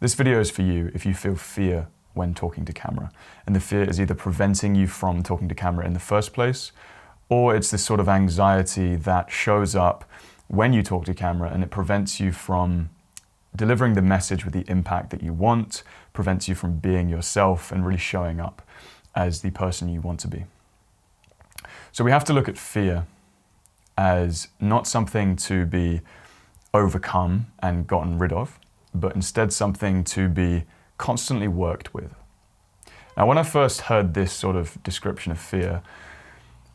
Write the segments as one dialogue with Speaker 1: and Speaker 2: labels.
Speaker 1: This video is for you if you feel fear when talking to camera, and the fear is either preventing you from talking to camera in the first place, or it's this sort of anxiety that shows up when you talk to camera and it prevents you from delivering the message with the impact that you want, prevents you from being yourself and really showing up as the person you want to be. So we have to look at fear as not something to be overcome and gotten rid of, but instead something to be constantly worked with. Now, when I first heard this sort of description of fear,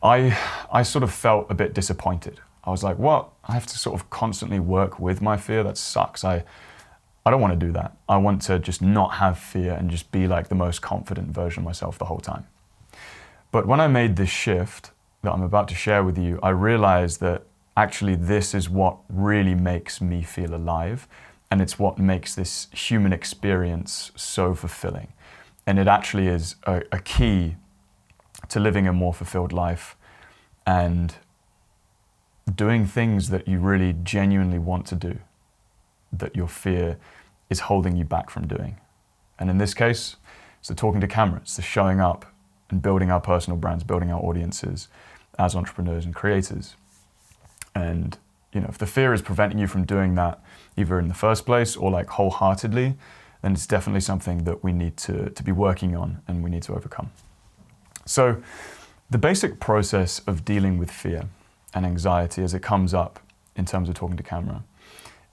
Speaker 1: I sort of felt a bit disappointed. I was like, what? I have to sort of constantly work with my fear? That sucks. I don't want to do that. I want to just not have fear and just be like the most confident version of myself the whole time. But when I made this shift that I'm about to share with you, I realized that actually this is what really makes me feel alive, and it's what makes this human experience so fulfilling. And it actually is a key to living a more fulfilled life and doing things that you really genuinely want to do, that your fear is holding you back from doing. And in this case, it's the talking to camera, it's the showing up and building our personal brands, building our audiences as entrepreneurs and creators. And if the fear is preventing you from doing that, either in the first place or like wholeheartedly, then it's definitely something that we need to be working on and we need to overcome. So the basic process of dealing with fear and anxiety as it comes up in terms of talking to camera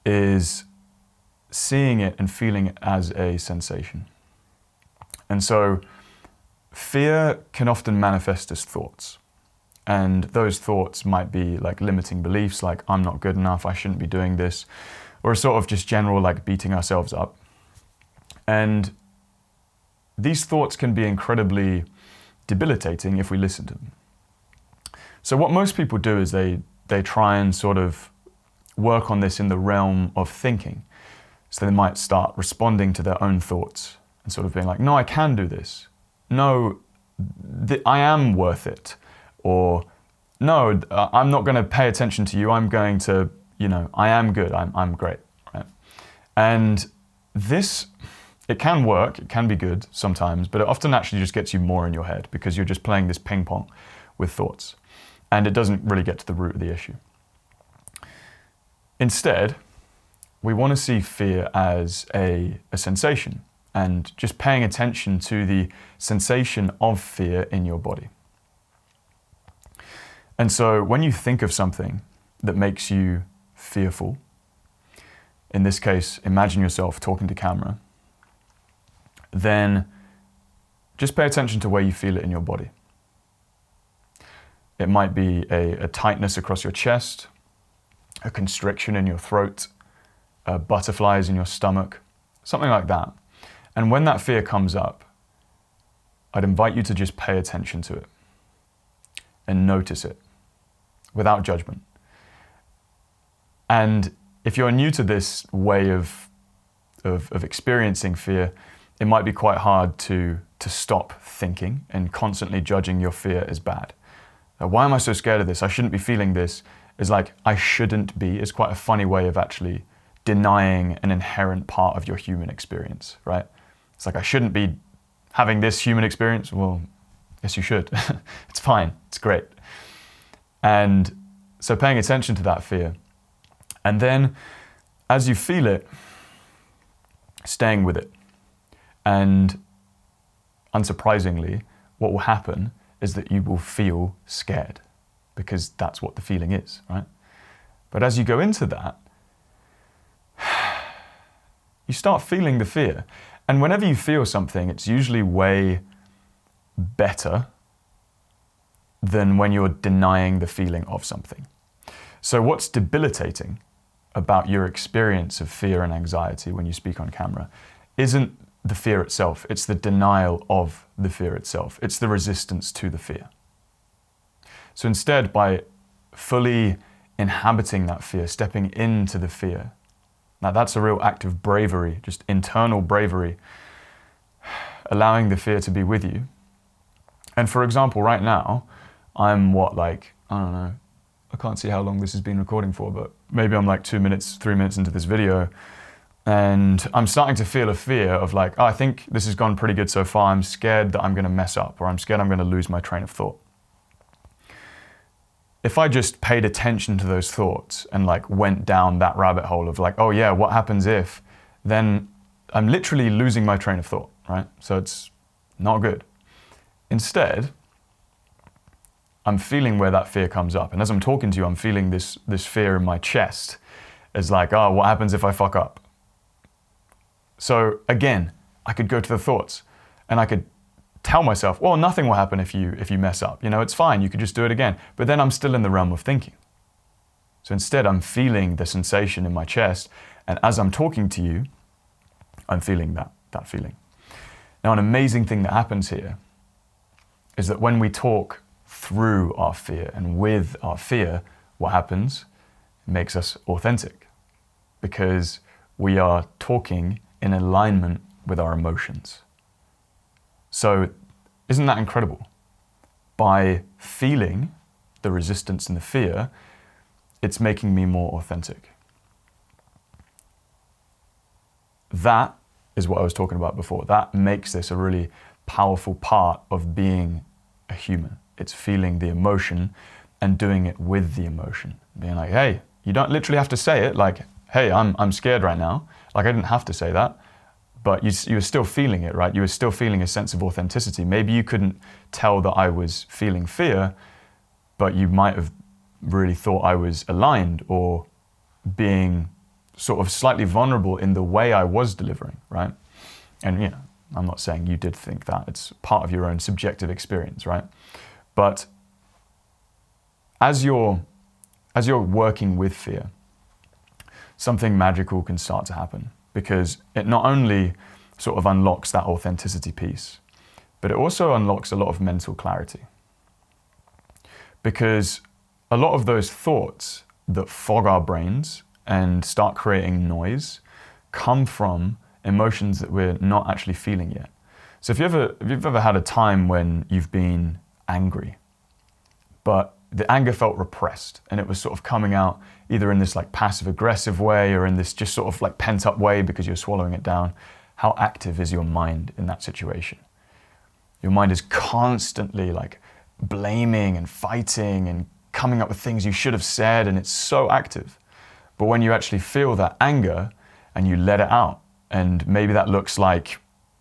Speaker 1: is seeing it and feeling it as a sensation. And so fear can often manifest as thoughts. And those thoughts might be like limiting beliefs, like I'm not good enough, I shouldn't be doing this, or a sort of just general like beating ourselves up. And these thoughts can be incredibly debilitating if we listen to them. So what most people do is they try and sort of work on this in the realm of thinking. So they might start responding to their own thoughts and sort of being like, no, I can do this. No, I am worth it. Or no, I'm not going to pay attention to you. I'm going to, I am good. I'm great. Right? And this, it can work. It can be good sometimes, but it often actually just gets you more in your head because you're just playing this ping pong with thoughts. And it doesn't really get to the root of the issue. Instead, we want to see fear as a sensation and just paying attention to the sensation of fear in your body. And so when you think of something that makes you fearful, in this case, imagine yourself talking to camera, then just pay attention to where you feel it in your body. It might be a tightness across your chest, a constriction in your throat, butterflies in your stomach, something like that. And when that fear comes up, I'd invite you to just pay attention to it and notice it without judgment. And if you're new to this way of experiencing fear, it might be quite hard to stop thinking and constantly judging your fear as bad. Why am I so scared of this? I shouldn't be feeling this. It's like, I shouldn't be. It's quite a funny way of actually denying an inherent part of your human experience, right? It's like, I shouldn't be having this human experience. Well, yes, you should. It's fine. It's great. And so paying attention to that fear. And then as you feel it, staying with it. And unsurprisingly, what will happen is that you will feel scared because that's what the feeling is, right? But as you go into that, you start feeling the fear. And whenever you feel something, it's usually way better than when you're denying the feeling of something. So what's debilitating about your experience of fear and anxiety when you speak on camera isn't the fear itself, it's the denial of the fear itself. It's the resistance to the fear. So instead, by fully inhabiting that fear, stepping into the fear, now that's a real act of bravery, just internal bravery, allowing the fear to be with you. And for example, right now, I'm I don't know, I can't see how long this has been recording for, but maybe I'm like 2 minutes, 3 minutes into this video, And I'm starting to feel a fear of like, oh, I think this has gone pretty good so far. I'm scared that I'm going to mess up, or I'm scared I'm going to lose my train of thought. If I just paid attention to those thoughts and like went down that rabbit hole of like, oh yeah, what happens if, then I'm literally losing my train of thought, right? So it's not good. Instead, I'm feeling where that fear comes up. And as I'm talking to you, I'm feeling this fear in my chest. It's like, oh, what happens if I fuck up? So again, I could go to the thoughts and I could tell myself, well, nothing will happen if you mess up. You know, it's fine. You could just do it again. But then I'm still in the realm of thinking. So instead, I'm feeling the sensation in my chest. And as I'm talking to you, I'm feeling that feeling. Now, an amazing thing that happens here is that when we talk through our fear and with our fear, what happens? It makes us authentic, because we are talking in alignment with our emotions. So isn't that incredible? By feeling the resistance and the fear, it's making me more authentic. That is what I was talking about before. That makes this a really powerful part of being a human. It's feeling the emotion and doing it with the emotion. Being like, hey, you don't literally have to say it, like, hey, I'm scared right now. Like, I didn't have to say that, but you were still feeling it, right? You were still feeling a sense of authenticity. Maybe you couldn't tell that I was feeling fear, but you might have really thought I was aligned or being sort of slightly vulnerable in the way I was delivering, right? And, you know, I'm not saying you did think that. It's part of your own subjective experience, right? But as you're working with fear, something magical can start to happen, because it not only sort of unlocks that authenticity piece, but it also unlocks a lot of mental clarity. Because a lot of those thoughts that fog our brains and start creating noise come from emotions that we're not actually feeling yet. So if you've ever had a time when you've been angry, but the anger felt repressed and it was sort of coming out either in this like passive aggressive way or in this just sort of like pent up way because you're swallowing it down, how active is your mind in that situation? Your mind is constantly like blaming and fighting and coming up with things you should have said, and it's so active. But when you actually feel that anger and you let it out, and maybe that looks like,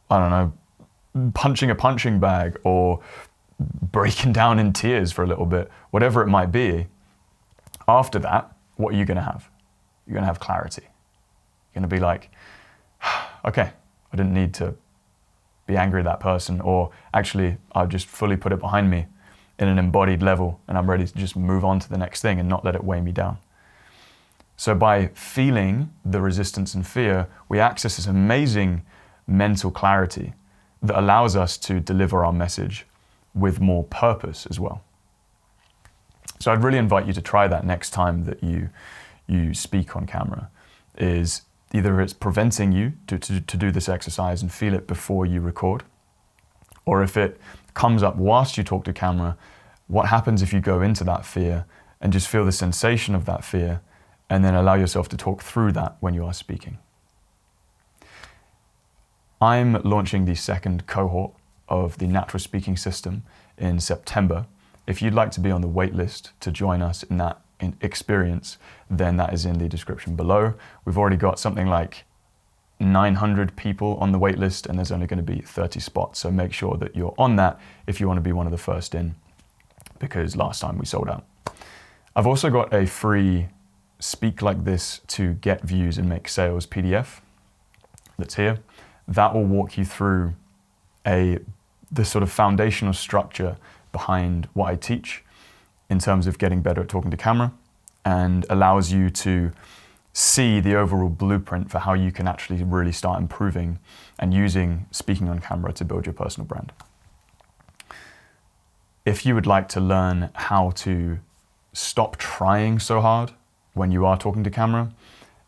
Speaker 1: I don't know, punching a punching bag or breaking down in tears for a little bit, whatever it might be, after that, what are you going to have? You're going to have clarity. You're going to be like, okay, I didn't need to be angry at that person, or actually, I've just fully put it behind me in an embodied level, and I'm ready to just move on to the next thing and not let it weigh me down. So by feeling the resistance and fear, we access this amazing mental clarity that allows us to deliver our message with more purpose as well. So I'd really invite you to try that next time that you speak on camera. Is either it's preventing you to do this exercise and feel it before you record, or if it comes up whilst you talk to camera, what happens if you go into that fear and just feel the sensation of that fear, and then allow yourself to talk through that when you are speaking. I'm launching the second cohort of the Natural Speaking System in September. If you'd like to be on the wait list to join us in that experience, then that is in the description below. We've already got something like 900 people on the wait list, and there's only going to be 30 spots. So make sure that you're on that if you want to be one of the first in, because last time we sold out. I've also got a free Speak Like This to Get Views and Make Sales PDF that's here. That will walk you through the sort of foundational structure behind what I teach in terms of getting better at talking to camera, and allows you to see the overall blueprint for how you can actually really start improving and using speaking on camera to build your personal brand. If you would like to learn how to stop trying so hard when you are talking to camera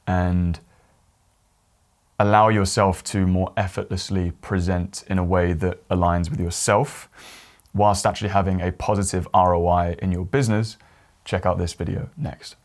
Speaker 1: and allow yourself to more effortlessly present in a way that aligns with yourself whilst actually having a positive ROI in your business, check out this video next.